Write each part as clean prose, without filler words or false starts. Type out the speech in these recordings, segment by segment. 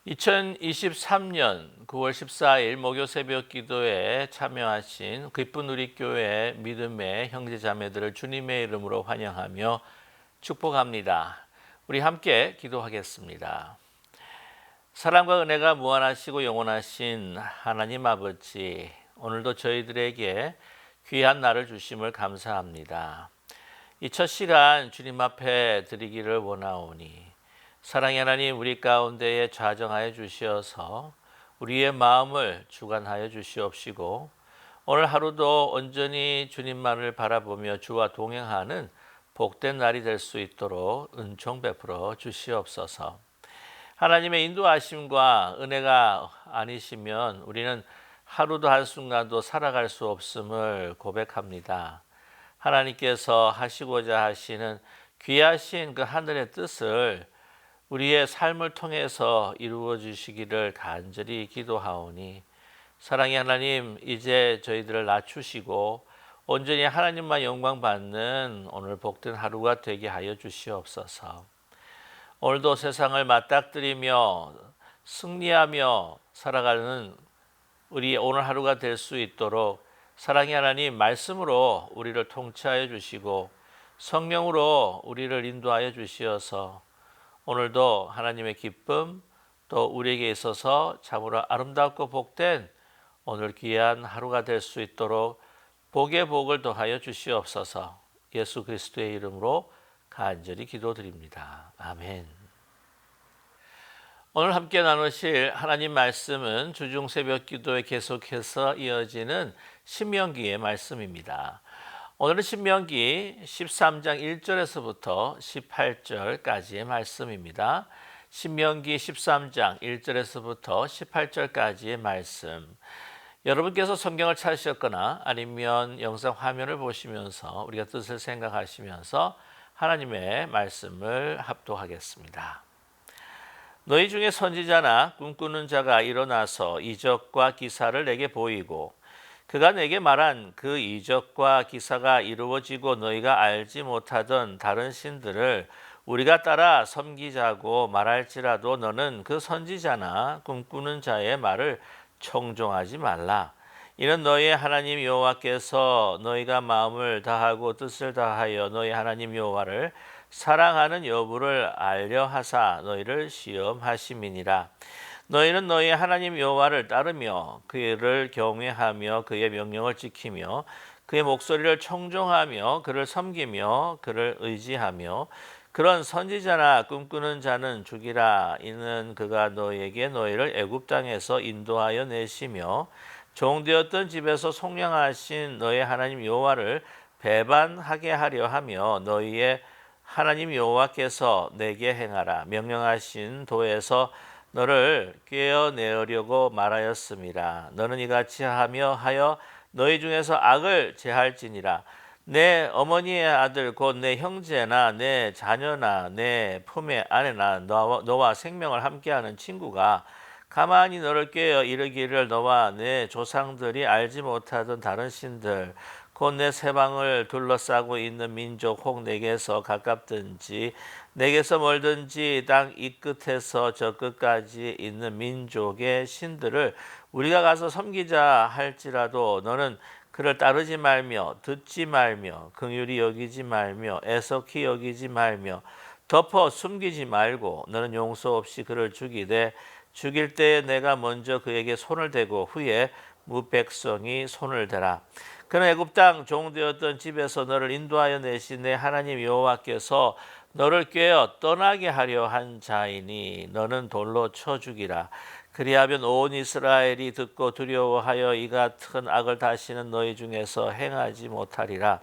2023년 9월 14일 목요 새벽 기도에 참여하신 기쁜 우리 교회 믿음의 형제 자매들을 주님의 이름으로 환영하며 축복합니다. 우리 함께 기도하겠습니다. 사랑과 은혜가 무한하시고 영원하신 하나님 아버지, 오늘도 저희들에게 귀한 날을 주심을 감사합니다. 이 첫 시간 주님 앞에 드리기를 원하오니 사랑의 하나님, 우리 가운데에 좌정하여 주시어서 우리의 마음을 주관하여 주시옵시고, 오늘 하루도 온전히 주님만을 바라보며 주와 동행하는 복된 날이 될 수 있도록 은총 베풀어 주시옵소서. 하나님의 인도하심과 은혜가 아니시면 우리는 하루도 한순간도 살아갈 수 없음을 고백합니다. 하나님께서 하시고자 하시는 귀하신 그 하늘의 뜻을 우리의 삶을 통해서 이루어 주시기를 간절히 기도하오니, 사랑의 하나님, 이제 저희들을 낮추시고 온전히 하나님만 영광 받는 오늘 복된 하루가 되게 하여 주시옵소서. 오늘도 세상을 맞닥뜨리며 승리하며 살아가는 우리 오늘 하루가 될 수 있도록 사랑의 하나님, 말씀으로 우리를 통치하여 주시고 성령으로 우리를 인도하여 주시어서 오늘도 하나님의 기쁨, 또 우리에게 있어서 참으로 아름답고 복된 오늘 귀한 하루가 될 수 있도록 복의 복을 더하여 주시옵소서. 예수 그리스도의 이름으로 간절히 기도드립니다. 아멘. 오늘 함께 나누실 하나님 말씀은 주중 새벽 기도에 계속해서 이어지는 신명기의 말씀입니다. 오늘은 신명기 13장 1절에서부터 18절까지의 말씀입니다. 신명기 13장 1절에서부터 18절까지의 말씀. 여러분께서 성경을 찾으셨거나 아니면 영상 화면을 보시면서 우리가 뜻을 생각하시면서 하나님의 말씀을 합독하겠습니다. 너희 중에 선지자나 꿈꾸는 자가 일어나서 이적과 기사를 내게 보이고 그가 내게 말한 그 이적과 기사가 이루어지고 너희가 알지 못하던 다른 신들을 우리가 따라 섬기자고 말할지라도 너는 그 선지자나 꿈꾸는 자의 말을 청종하지 말라. 이는 너희의 하나님 여호와께서 너희가 마음을 다하고 뜻을 다하여 너희 하나님 여호와를 사랑하는 여부를 알려 하사 너희를 시험하심이니라. 너희는 너희 하나님 여호와를 따르며 그를 경외하며 그의 명령을 지키며 그의 목소리를 청종하며 그를 섬기며 그를 의지하며 그런 선지자나 꿈꾸는 자는 죽이라. 이는 그가 너희에게 너희를 애굽 땅에서 인도하여 내시며 종되었던 집에서 속량하신 너희 하나님 여호와를 배반하게 하려 하며 너희의 하나님 여호와께서 내게 행하라 명령하신 도에서 너를 꿰어내으려고 말하였음이라. 너는 이같이 하여 너희 중에서 악을 제할지니라. 내 어머니의 아들 곧 내 형제나 내 자녀나 내 품의 아내나 너와 생명을 함께하는 친구가 가만히 너를 꿰어 이르기를 너와 내 조상들이 알지 못하던 다른 신들 곧 내 세방을 둘러싸고 있는 민족 혹 내게서 가깝든지 내게서 멀든지 땅 이 끝에서 저 끝까지 있는 민족의 신들을 우리가 가서 섬기자 할지라도 너는 그를 따르지 말며 듣지 말며 긍휼히 여기지 말며 애석히 여기지 말며 덮어 숨기지 말고 너는 용서 없이 그를 죽이되 죽일 때에 내가 먼저 그에게 손을 대고 후에 무백성이 손을 대라. 그는 애굽 땅 종되었던 집에서 너를 인도하여 내신 내 하나님 여호와께서 너를 꿰어 떠나게 하려 한 자이니 너는 돌로 쳐 죽이라. 그리하면 온 이스라엘이 듣고 두려워하여 이 같은 악을 다시는 너희 중에서 행하지 못하리라.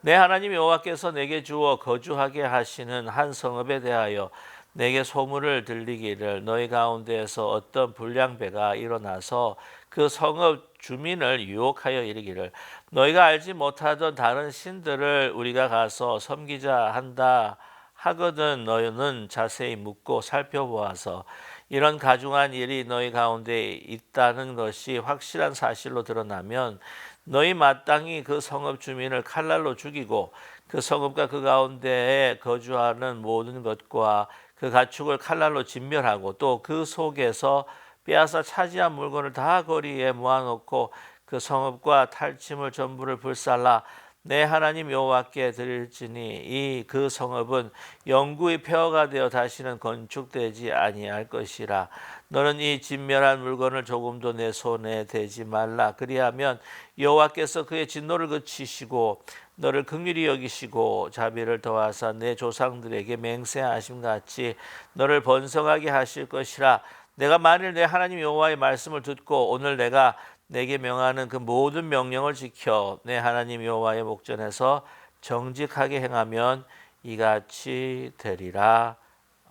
내 하나님 여호와께서 내게 주어 거주하게 하시는 한 성읍에 대하여 내게 소문을 들리기를 너희 가운데에서 어떤 불량배가 일어나서 그 성읍 주민을 유혹하여 이르기를 너희가 알지 못하던 다른 신들을 우리가 가서 섬기자 한다 하거든 너희는 자세히 묻고 살펴보아서 이런 가중한 일이 너희 가운데 있다는 것이 확실한 사실로 드러나면 너희 마땅히 그 성읍 주민을 칼날로 죽이고 그 성읍과 그 가운데에 거주하는 모든 것과 그 가축을 칼날로 진멸하고 또 그 속에서 빼앗아 차지한 물건을 다 거리에 모아놓고 그 성읍과 탈취물 전부를 불살라 내 하나님 여호와께 드릴지니 이 그 성읍은 영구히 폐허가 되어 다시는 건축되지 아니할 것이라. 너는 이 진멸한 물건을 조금도 내 손에 대지 말라. 그리하면 여호와께서 그의 진노를 그치시고 너를 긍휼히 여기시고 자비를 더하사 내 조상들에게 맹세하심 같이 너를 번성하게 하실 것이라. 내가 만일 내 하나님 여호와의 말씀을 듣고 오늘 내가 내게 명하는 그 모든 명령을 지켜 내 하나님 여호와의 목전에서 정직하게 행하면 이같이 되리라.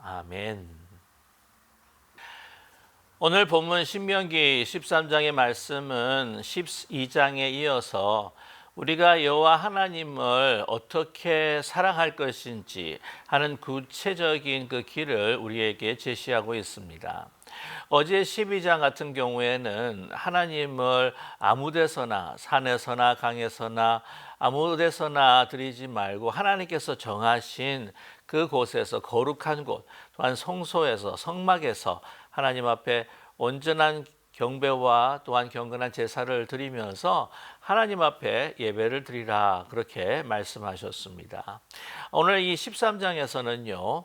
아멘. 오늘 본문 신명기 13장의 말씀은 12장에 이어서 우리가 여호와 하나님을 어떻게 사랑할 것인지 하는 구체적인 그 길을 우리에게 제시하고 있습니다. 어제 12장 같은 경우에는 하나님을 아무 데서나 산에서나 강에서나 아무 데서나 드리지 말고 하나님께서 정하신 그곳에서 거룩한 곳 또한 성소에서 성막에서 하나님 앞에 온전한 경배와 또한 경건한 제사를 드리면서 하나님 앞에 예배를 드리라 그렇게 말씀하셨습니다. 오늘 이 13장에서는요.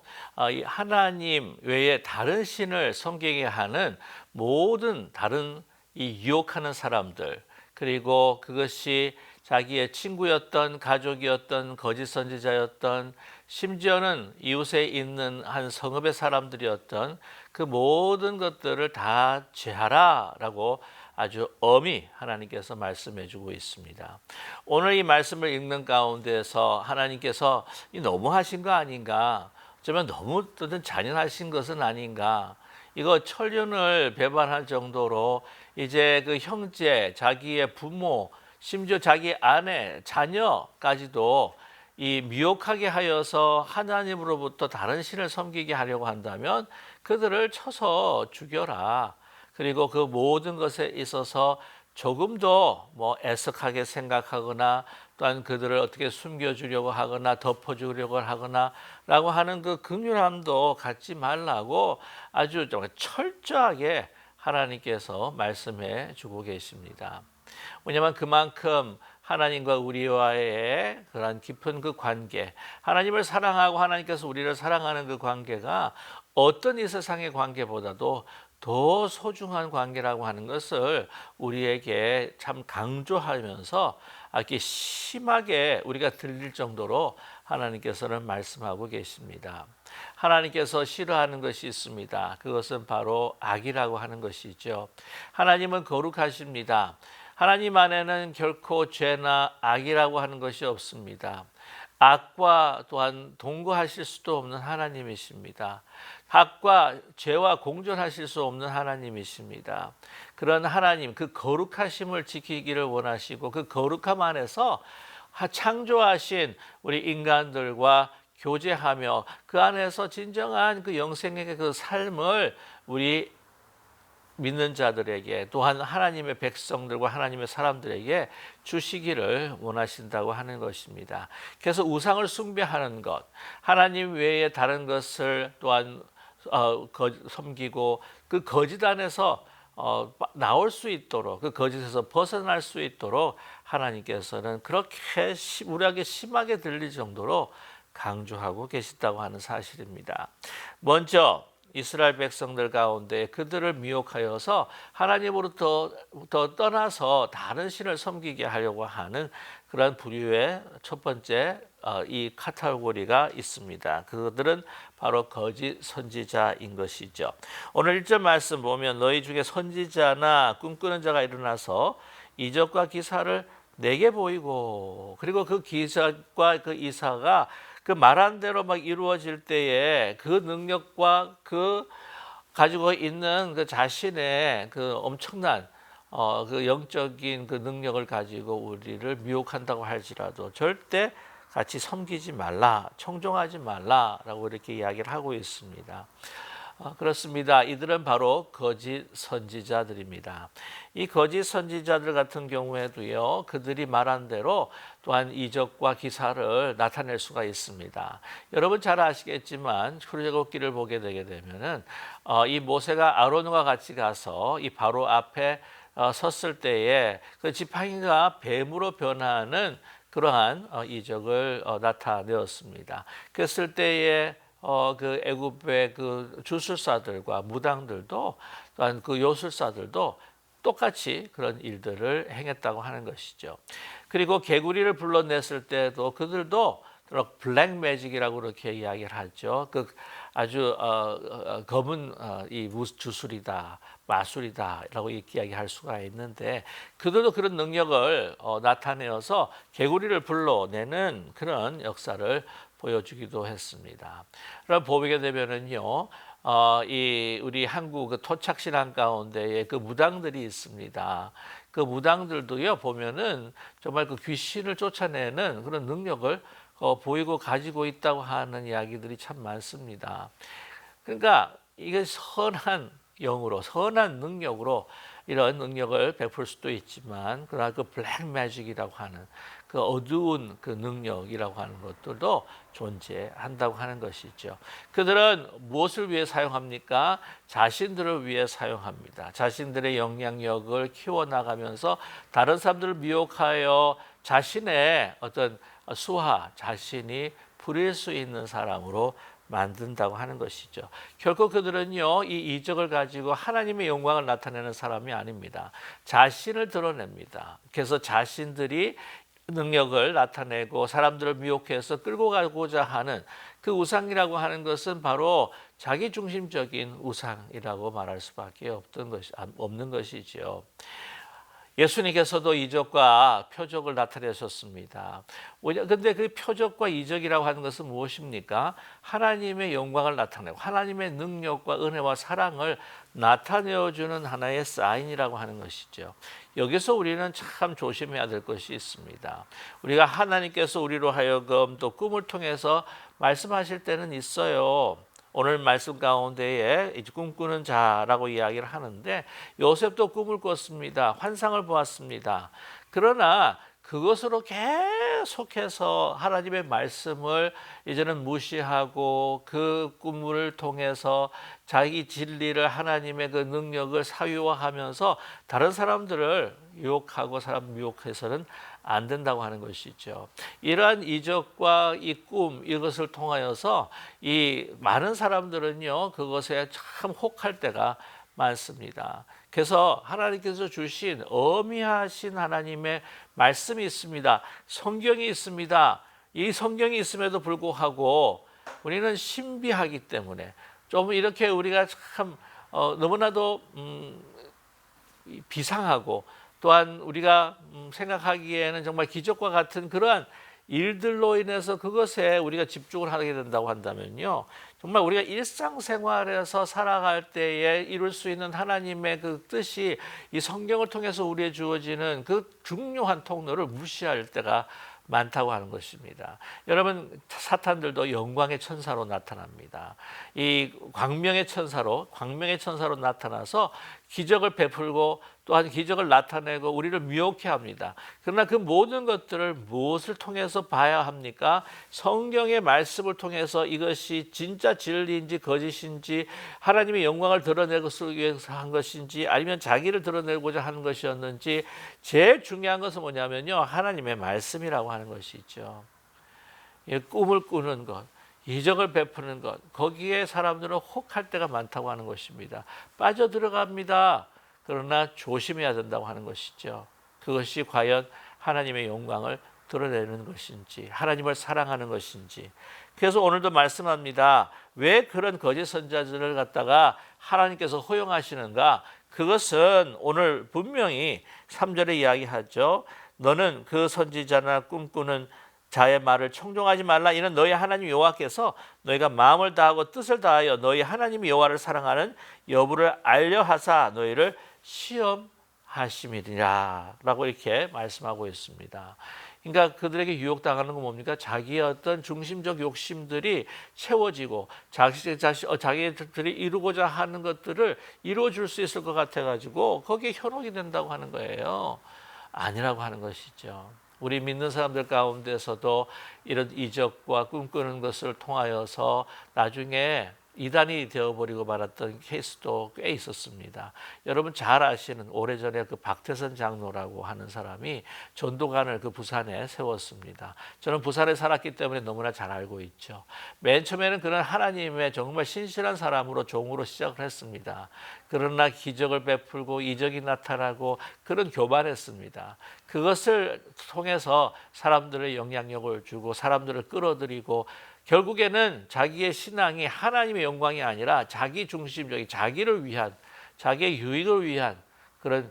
이 하나님 외에 다른 신을 섬기게 하는 모든 다른 이 유혹하는 사람들 그리고 그것이 자기의 친구였던 가족이었던 거짓 선지자였던 심지어는 이웃에 있는 한 성읍의 사람들이었던 그 모든 것들을 다 제하라 라고 아주 엄히 하나님께서 말씀해 주고 있습니다. 오늘 이 말씀을 읽는 가운데서 하나님께서 너무하신 거 아닌가, 어쩌면 너무 잔인하신 것은 아닌가, 이거 천륜을 배반할 정도로 이제 그 형제, 자기의 부모, 심지어 자기 아내, 자녀까지도 이 미혹하게 하여서 하나님으로부터 다른 신을 섬기게 하려고 한다면 그들을 쳐서 죽여라. 그리고 그 모든 것에 있어서 조금도 애석하게 생각하거나 또한 그들을 어떻게 숨겨주려고 하거나 덮어주려고 하거나 라고 하는 그 긍휼함도 갖지 말라고 아주 철저하게 하나님께서 말씀해 주고 계십니다. 왜냐하면 그만큼 하나님과 우리와의 그런 깊은 그 관계, 하나님을 사랑하고 하나님께서 우리를 사랑하는 그 관계가 어떤 이 세상의 관계보다도 더 소중한 관계라고 하는 것을 우리에게 참 강조하면서 이렇게 심하게 우리가 들릴 정도로 하나님께서는 말씀하고 계십니다. 하나님께서 싫어하는 것이 있습니다. 그것은 바로 악이라고 하는 것이죠. 하나님은 거룩하십니다. 하나님 안에는 결코 죄나 악이라고 하는 것이 없습니다. 악과 또한 동거하실 수도 없는 하나님이십니다. 악과 죄와 공존하실 수 없는 하나님이십니다. 그런 하나님, 그 거룩하심을 지키기를 원하시고 그 거룩함 안에서 창조하신 우리 인간들과 교제하며 그 안에서 진정한 그 영생의 그 삶을 우리 믿는 자들에게 또한 하나님의 백성들과 하나님의 사람들에게 주시기를 원하신다고 하는 것입니다. 그래서 우상을 숭배하는 것, 하나님 외에 다른 것을 또한 섬기고 그 거짓 안에서 나올 수 있도록 그 거짓에서 벗어날 수 있도록 하나님께서는 그렇게 우리에게 심하게 들릴 정도로 강조하고 계시다고 하는 사실입니다. 먼저 이스라엘 백성들 가운데 그들을 미혹하여서 하나님으로부터 떠나서 다른 신을 섬기게 하려고 하는 그런 부류의 첫 번째 이 카테고리가 있습니다. 그들은 바로 거짓 선지자인 것이죠. 오늘 1절 말씀 보면 너희 중에 선지자나 꿈꾸는 자가 일어나서 이적과 기사를 내게 보이고, 그리고 그 기사과 그 이사가 그 말한 대로 막 이루어질 때에 그 능력과 그 가지고 있는 그 자신의 그 엄청난 그 영적인 그 능력을 가지고 우리를 미혹한다고 할지라도 절대 같이 섬기지 말라, 청종하지 말라라고 이렇게 이야기를 하고 있습니다. 그렇습니다. 이들은 바로 거짓 선지자들입니다. 이 거짓 선지자들 같은 경우에도요, 그들이 말한 대로 또한 이적과 기사를 나타낼 수가 있습니다. 여러분 잘 아시겠지만 출애굽기를 보게 되게 되면은 이 모세가 아론과 같이 가서 이 바로 앞에 섰을 때에 그 지팡이가 뱀으로 변하는 그러한 이적을 나타내었습니다. 그랬을 때에 그 애굽의 그 주술사들과 무당들도 또한 그 요술사들도 똑같이 그런 일들을 행했다고 하는 것이죠. 그리고 개구리를 불러냈을 때도 그들도 블랙 매직이라고 그렇게 이야기를 하죠. 그 아주 검은 이 주술이다, 마술이다라고 이렇게 이야기할 수가 있는데 그들도 그런 능력을 나타내어서 개구리를 불러내는 그런 역사를 보여주기도 했습니다. 그럼 보게 되면은요, 이 우리 한국 그 토착 신앙 가운데에 그 무당들이 있습니다. 그 무당들도요 보면은 정말 그 귀신을 쫓아내는 그런 능력을 보이고 가지고 있다고 하는 이야기들이 참 많습니다. 그러니까 이게 선한 영으로, 선한 능력으로 이런 능력을 베풀 수도 있지만, 그러나 그 블랙 매직이라고 하는 그 어두운 그 능력이라고 하는 것들도 존재한다고 하는 것이죠. 그들은 무엇을 위해 사용합니까? 자신들을 위해 사용합니다. 자신들의 영향력을 키워나가면서 다른 사람들을 미혹하여 자신의 어떤 수하, 자신이 부릴 수 있는 사람으로 만든다고 하는 것이죠. 결코 그들은요, 이 이적을 가지고 하나님의 영광을 나타내는 사람이 아닙니다. 자신을 드러냅니다. 그래서 자신들이 능력을 나타내고 사람들을 미혹해서 끌고 가고자 하는 그 우상이라고 하는 것은 바로 자기 중심적인 우상이라고 말할 수밖에 없는 것이지요. 예수님께서도 이적과 표적을 나타내셨습니다. 그런데 그 표적과 이적이라고 하는 것은 무엇입니까? 하나님의 영광을 나타내고 하나님의 능력과 은혜와 사랑을 나타내어주는 하나의 사인이라고 하는 것이죠. 여기서 우리는 참 조심해야 될 것이 있습니다. 우리가 하나님께서 우리로 하여금 또 꿈을 통해서 말씀하실 때는 있어요. 오늘 말씀 가운데에 꿈꾸는 자라고 이야기를 하는데 요셉도 꿈을 꿨습니다. 환상을 보았습니다. 그러나 그것으로 계속해서 하나님의 말씀을 이제는 무시하고 그 꿈을 통해서 자기 진리를, 하나님의 그 능력을 사유화하면서 다른 사람들을 유혹하고 사람 미혹해서는 안 된다고 하는 것이죠. 이러한 이적과 이 꿈, 이것을 통하여서 이 많은 사람들은요 그것에 참 혹할 때가 많습니다. 그래서 하나님께서 주신 어미하신 하나님의 말씀이 있습니다. 성경이 있습니다. 이 성경이 있음에도 불구하고 우리는 신비하기 때문에 좀 이렇게 우리가 참 너무나도 비상하고 또한 우리가 생각하기에는 정말 기적과 같은 그러한 일들로 인해서 그것에 우리가 집중을 하게 된다고 한다면요, 정말 우리가 일상생활에서 살아갈 때에 이룰 수 있는 하나님의 그 뜻이 이 성경을 통해서 우리에 주어지는 그 중요한 통로를 무시할 때가 많다고 하는 것입니다. 여러분, 사탄들도 영광의 천사로 나타납니다. 이 광명의 천사로 나타나서 기적을 베풀고 또한 기적을 나타내고 우리를 미혹해 합니다. 그러나 그 모든 것들을 무엇을 통해서 봐야 합니까? 성경의 말씀을 통해서 이것이 진짜 진리인지 거짓인지, 하나님의 영광을 드러내기 위해서 한 것인지 아니면 자기를 드러내고자 하는 것이었는지, 제일 중요한 것은 뭐냐면요, 하나님의 말씀이라고 하는 것이죠. 꿈을 꾸는 것, 이적을 베푸는 것, 거기에 사람들은 혹할 때가 많다고 하는 것입니다. 빠져들어갑니다. 그러나 조심해야 된다고 하는 것이죠. 그것이 과연 하나님의 영광을 드러내는 것인지, 하나님을 사랑하는 것인지. 그래서 오늘도 말씀합니다. 왜 그런 거짓 선지자들을 갖다가 하나님께서 허용하시는가? 그것은 오늘 분명히 3절에 이야기하죠. 너는 그 선지자나 꿈꾸는 자의 말을 청종하지 말라. 이는 너희 하나님 여호와께서 너희가 마음을 다하고 뜻을 다하여 너희 하나님 여호와를 사랑하는 여부를 알려 하사 너희를 시험하시느니라 하심이니라라고 이렇게 말씀하고 있습니다. 그러니까 그들에게 유혹당하는 건 뭡니까? 자기의 어떤 중심적 욕심들이 채워지고 자기들이 이루고자 하는 것들을 이루어줄 수 있을 것 같아가지고 거기에 현혹이 된다고 하는 거예요. 아니라고 하는 것이죠. 우리 믿는 사람들 가운데서도 이런 이적과 꿈꾸는 것을 통하여서 나중에 이단이 되어버리고 말았던 케이스도 꽤 있었습니다. 여러분 잘 아시는 오래전에 그 박태선 장로라고 하는 사람이 전도관을 그 부산에 세웠습니다. 저는 부산에 살았기 때문에 너무나 잘 알고 있죠. 맨 처음에는 그는 하나님의 정말 신실한 사람으로 종으로 시작을 했습니다. 그러나 기적을 베풀고 이적이 나타나고 그런 교만했습니다. 그것을 통해서 사람들의 영향력을 주고 사람들을 끌어들이고 결국에는 자기의 신앙이 하나님의 영광이 아니라 자기 중심적인 자기를 위한 자기의 유익을 위한 그런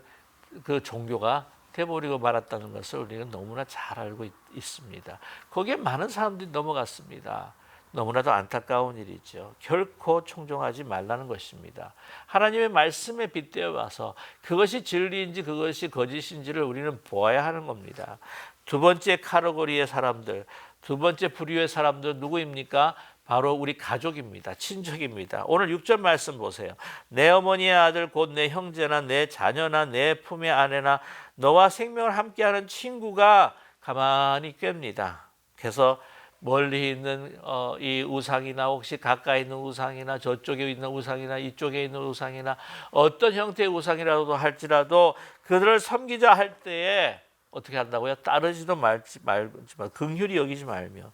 그 종교가 돼버리고 말았다는 것을 우리는 너무나 잘 알고 있습니다. 거기에 많은 사람들이 넘어갔습니다. 너무나도 안타까운 일이죠. 결코 충종하지 말라는 것입니다. 하나님의 말씀에 빗대어 와서 그것이 진리인지 그것이 거짓인지를 우리는 보아야 하는 겁니다. 두 번째 카테고리의 사람들, 두 번째 부류의 사람들은 누구입니까? 바로 우리 가족입니다. 친족입니다. 오늘 6절 말씀 보세요. 내 어머니의 아들 곧 내 형제나 내 자녀나 내 품의 아내나 너와 생명을 함께하는 친구가 가만히 꿰입니다. 그래서 멀리 있는 이 우상이나 혹시 가까이 있는 우상이나 저쪽에 있는 우상이나 이쪽에 있는 우상이나 어떤 형태의 우상이라도 할지라도 그들을 섬기자 할 때에 어떻게 한다고요? 따르지도 말지만 긍휼히 여기지 말며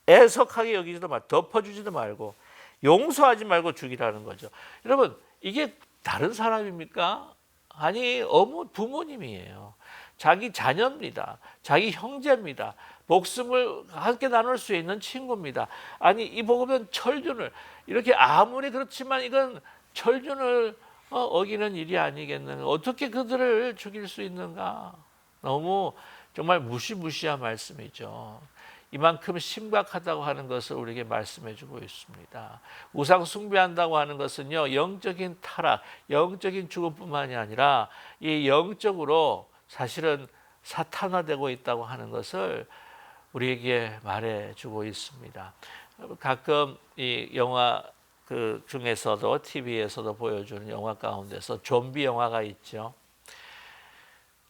애석하게 여기지도 말, 덮어주지도 말고 용서하지 말고 죽이라는 거죠. 여러분 이게 다른 사람입니까? 아니 부모님이에요. 자기 자녀입니다. 자기 형제입니다. 목숨을 함께 나눌 수 있는 친구입니다. 아니 이 복음은 철준을 이렇게 아무리 그렇지만 이건 철준을 어기는 일이 아니겠는가. 어떻게 그들을 죽일 수 있는가. 너무 정말 무시무시한 말씀이죠. 이만큼 심각하다고 하는 것을 우리에게 말씀해 주고 있습니다. 우상 숭배한다고 하는 것은요, 영적인 타락, 영적인 죽음뿐만이 아니라 이 영적으로 사실은 사탄화되고 있다고 하는 것을 우리에게 말해 주고 있습니다. 가끔 이 영화 그 중에서도 TV에서도 보여주는 영화 가운데서 좀비 영화가 있죠.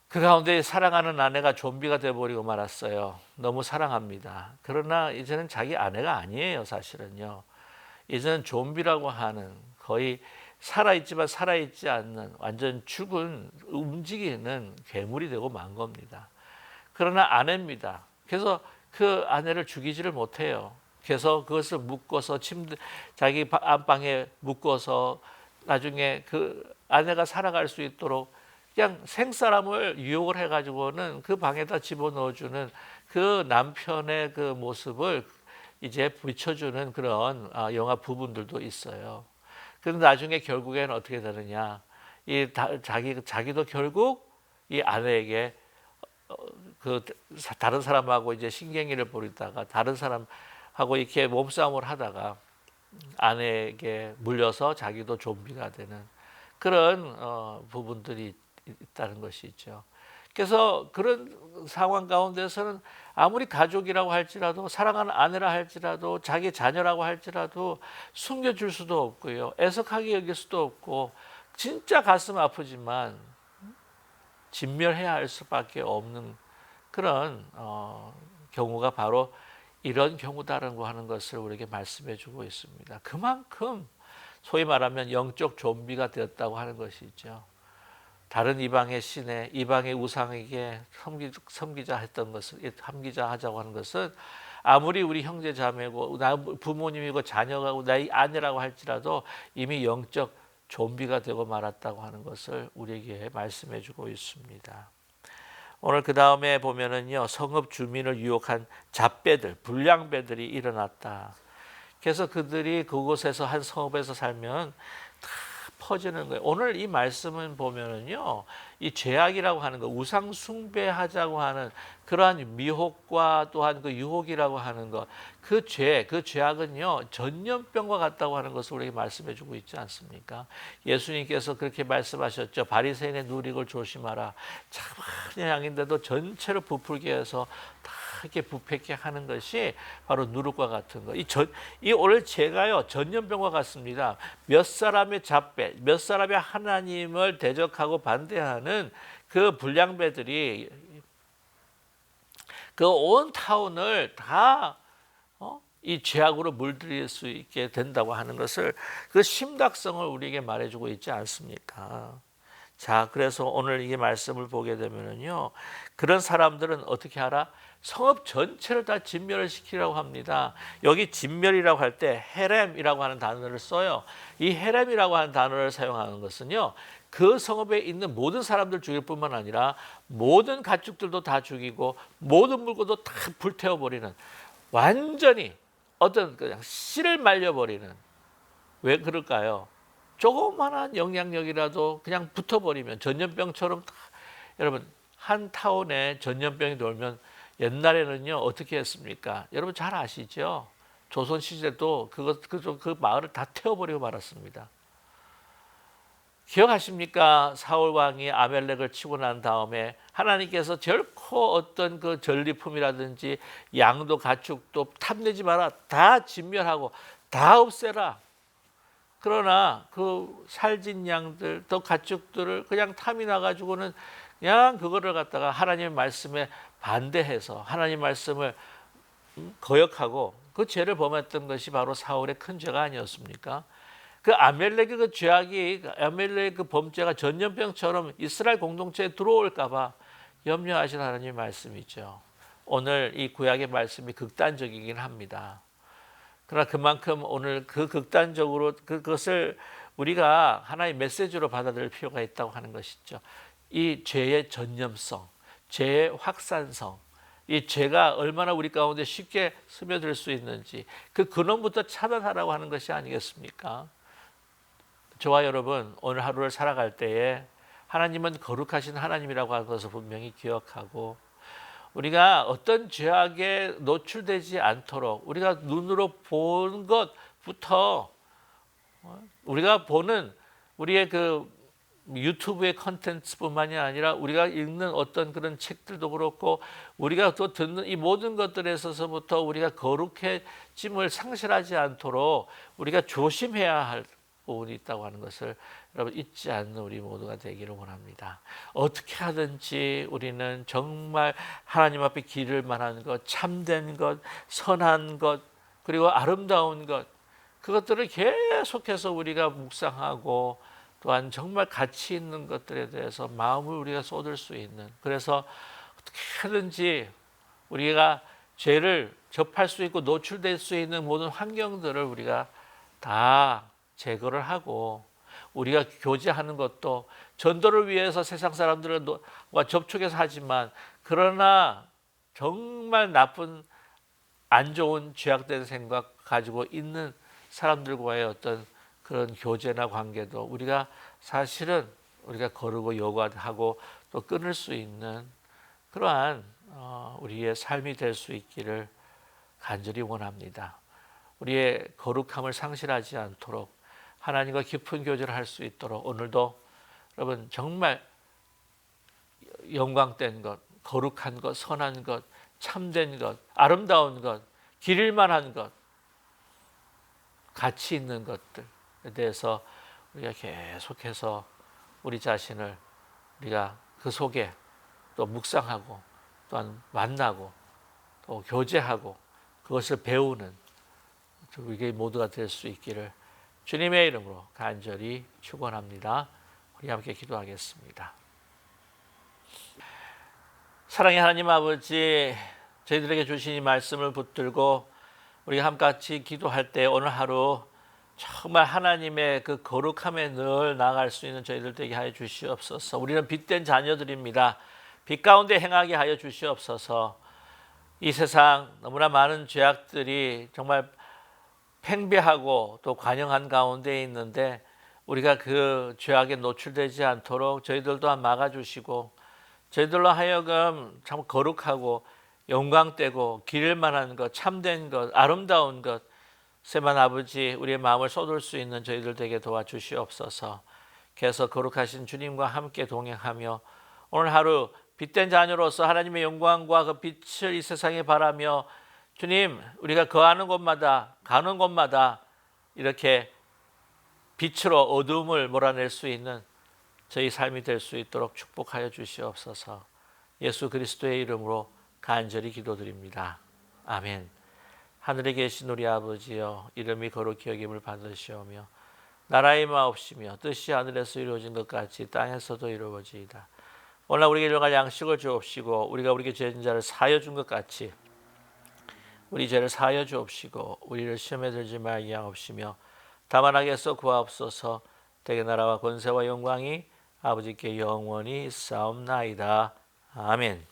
그 가운데 사랑하는 아내가 좀비가 되어버리고 말았어요. 너무 사랑합니다. 그러나 이제는 자기 아내가 아니에요. 사실은요. 이제는 좀비라고 하는 거의 살아있지만 살아있지 않는 완전 죽은 움직이는 괴물이 되고 만 겁니다. 그러나 아내입니다. 그래서 그 아내를 죽이지를 못해요. 그래서 그것을 묶어서 자기 안방에 묶어서 나중에 그 아내가 살아갈 수 있도록 그냥 생사람을 유혹을 해가지고는 그 방에다 집어넣어주는 그 남편의 그 모습을 이제 비춰주는 그런 영화 부분들도 있어요. 그런데 나중에 결국에는 어떻게 되느냐? 자기도 결국 이 아내에게 그 다른 사람하고 이제 신경질을 벌이다가 다른 사람하고 이렇게 몸싸움을 하다가 아내에게 물려서 자기도 좀비가 되는 그런 부분들이 있다는 것이죠. 그래서 그런 상황 가운데서는 아무리 가족이라고 할지라도 사랑하는 아내라 할지라도 자기 자녀라고 할지라도 숨겨줄 수도 없고요. 애석하게 여길 수도 없고 진짜 가슴 아프지만 진멸해야 할 수밖에 없는 그런 경우가 바로 이런 경우다라고 하는 것을 우리에게 말씀해 주고 있습니다. 그만큼 소위 말하면 영적 좀비가 되었다고 하는 것이죠. 다른 이방의 신에 이방의 우상에게 섬기자 했던 것을 섬기자 하자고 하는 것은 아무리 우리 형제 자매고 나 부모님이고 자녀고 나의 아내라고 할지라도 이미 영적 좀비가 되고 말았다고 하는 것을 우리에게 말씀해 주고 있습니다. 오늘 그 다음에 보면은요 성읍 주민을 유혹한 잡배들 불량배들이 일어났다. 그래서 그들이 그곳에서 한 성읍에서 살면 퍼지는 거예요. 오늘 이 말씀은 보면은요, 이 죄악이라고 하는 거, 우상 숭배하자고 하는 그러한 미혹과 또한 그 유혹이라고 하는 것, 그 죄악은요, 전염병과 같다고 하는 것을 우리에게 말씀해 주고 있지 않습니까? 예수님께서 그렇게 말씀하셨죠. 바리새인의 누룩을 조심하라. 참한 양인데도 전체를 부풀게 해서 다 이렇게 부패케 하는 것이 바로 누룩과 같은 것. 이 오늘 죄가요, 전염병과 같습니다. 몇 사람의 잡배, 몇 사람의 하나님을 대적하고 반대하는 그 불량배들이 그 온 타운을 다 이 죄악으로 물들일 수 있게 된다고 하는 것을, 그 심각성을 우리에게 말해주고 있지 않습니까? 자, 그래서 오늘 이 말씀을 보게 되면은요, 그런 사람들은 어떻게 하라? 성읍 전체를 다 진멸을 시키라고 합니다. 여기 진멸이라고 할 때 헤렘이라고 하는 단어를 써요. 이 헤렘이라고 하는 단어를 사용하는 것은요, 그 성읍에 있는 모든 사람들 죽일 뿐만 아니라 모든 가축들도 다 죽이고 모든 물건도 다 불태워버리는, 완전히 어떤 그냥 씨를 말려버리는. 왜 그럴까요? 조그만한 영향력이라도 그냥 붙어버리면 전염병처럼 여러분, 한 타운에 전염병이 돌면 옛날에는요 어떻게 했습니까? 여러분 잘 아시죠? 조선 시대도 그 마을을 다 태워버리고 말았습니다. 기억하십니까? 사울 왕이 아멜렉을 치고 난 다음에 하나님께서 결코 어떤 그 전리품이라든지 양도 가축도 탐내지 마라, 다 진멸하고 다 없애라. 그러나 그 살진 양들 또 가축들을 그냥 탐이 나가지고는 그냥 그거를 갖다가 하나님의 말씀에 반대해서 하나님 말씀을 거역하고 그 죄를 범했던 것이 바로 사울의 큰 죄가 아니었습니까? 그 아멜렉의 그 죄악이, 아멜렉의 그 범죄가 전염병처럼 이스라엘 공동체에 들어올까봐 염려하신 하나님의 말씀이죠. 오늘 이 구약의 말씀이 극단적이긴 합니다. 그러나 그만큼 오늘 그 극단적으로 그것을 우리가 하나의 메시지로 받아들일 필요가 있다고 하는 것이죠. 이 죄의 전염성, 죄의 확산성, 이 죄가 얼마나 우리 가운데 쉽게 스며들 수 있는지 그 근원부터 차단하라고 하는 것이 아니겠습니까? 저와 여러분, 오늘 하루를 살아갈 때에 하나님은 거룩하신 하나님이라고 하는 것을 분명히 기억하고, 우리가 어떤 죄악에 노출되지 않도록 우리가 눈으로 본 것부터, 우리가 보는 우리의 그 유튜브의 컨텐츠뿐만이 아니라 우리가 읽는 어떤 그런 책들도 그렇고 우리가 또 듣는 이 모든 것들에 있어서부터 우리가 거룩해짐을 상실하지 않도록 우리가 조심해야 할 부분이 있다고 하는 것을 여러분 잊지 않는 우리 모두가 되기를 원합니다. 어떻게 하든지 우리는 정말 하나님 앞에 기를 만한 것, 참된 것, 선한 것, 그리고 아름다운 것, 그것들을 계속해서 우리가 묵상하고 또한 정말 가치 있는 것들에 대해서 마음을 우리가 쏟을 수 있는, 그래서 어떻게 하든지 우리가 죄를 접할 수 있고 노출될 수 있는 모든 환경들을 우리가 다 제거를 하고, 우리가 교제하는 것도 전도를 위해서 세상 사람들과 접촉해서 하지만, 그러나 정말 나쁜 안 좋은 죄악된 생각 가지고 있는 사람들과의 어떤 그런 교제나 관계도 우리가 사실은 우리가 거르고 요구하고 또 끊을 수 있는 그러한 우리의 삶이 될 수 있기를 간절히 원합니다. 우리의 거룩함을 상실하지 않도록 하나님과 깊은 교제를 할 수 있도록 오늘도 여러분 정말 영광된 것, 거룩한 것, 선한 것, 참된 것, 아름다운 것, 기릴 만한 것, 가치 있는 것들에 대해서 우리가 계속해서 우리 자신을 우리가 그 속에 또 묵상하고 또한 만나고 또 교제하고 그것을 배우는 우리 모두가 될 수 있기를 주님의 이름으로 간절히 축원합니다. 우리 함께 기도하겠습니다. 사랑의 하나님 아버지, 저희들에게 주신 이 말씀을 붙들고 우리가 함같이 기도할 때 오늘 하루 정말 하나님의 그 거룩함에 늘 나아갈 수 있는 저희들 되게 하여 주시옵소서. 우리는 빛된 자녀들입니다. 빛 가운데 행하게 하여 주시옵소서. 이 세상 너무나 많은 죄악들이 정말 팽배하고 또 관영한 가운데 있는데 우리가 그 죄악에 노출되지 않도록 저희들 또한 막아주시고 저희들로 하여금 참 거룩하고 영광되고 기를 만한 것, 참된 것, 아름다운 것 세만 아버지 우리의 마음을 쏟을 수 있는 저희들 되게 도와주시옵소서. 계속 거룩하신 주님과 함께 동행하며 오늘 하루 빛된 자녀로서 하나님의 영광과 그 빛을 이 세상에 바라며 주님 우리가 거하는 곳마다 가는 곳마다 이렇게 빛으로 어둠을 몰아낼 수 있는 저희 삶이 될 수 있도록 축복하여 주시옵소서. 예수 그리스도의 이름으로 간절히 기도드립니다. 아멘. 하늘에 계신 우리 아버지여 이름이 거룩히 여김을 받으시오며 나라의 마옵시며 뜻이 하늘에서 이루어진 것 같이 땅에서도 이루어지이다. 오늘 우리에게 일용할 양식을 주옵시고 우리가 우리에게 죄진 자를 사하여 준 것 같이 우리 죄를 사하여 주옵시고 우리를 시험에 들지 말게 하옵시며 다만 악에서 구하옵소서. 대개 나라와 권세와 영광이 아버지께 영원히 싸움나이다. 아멘.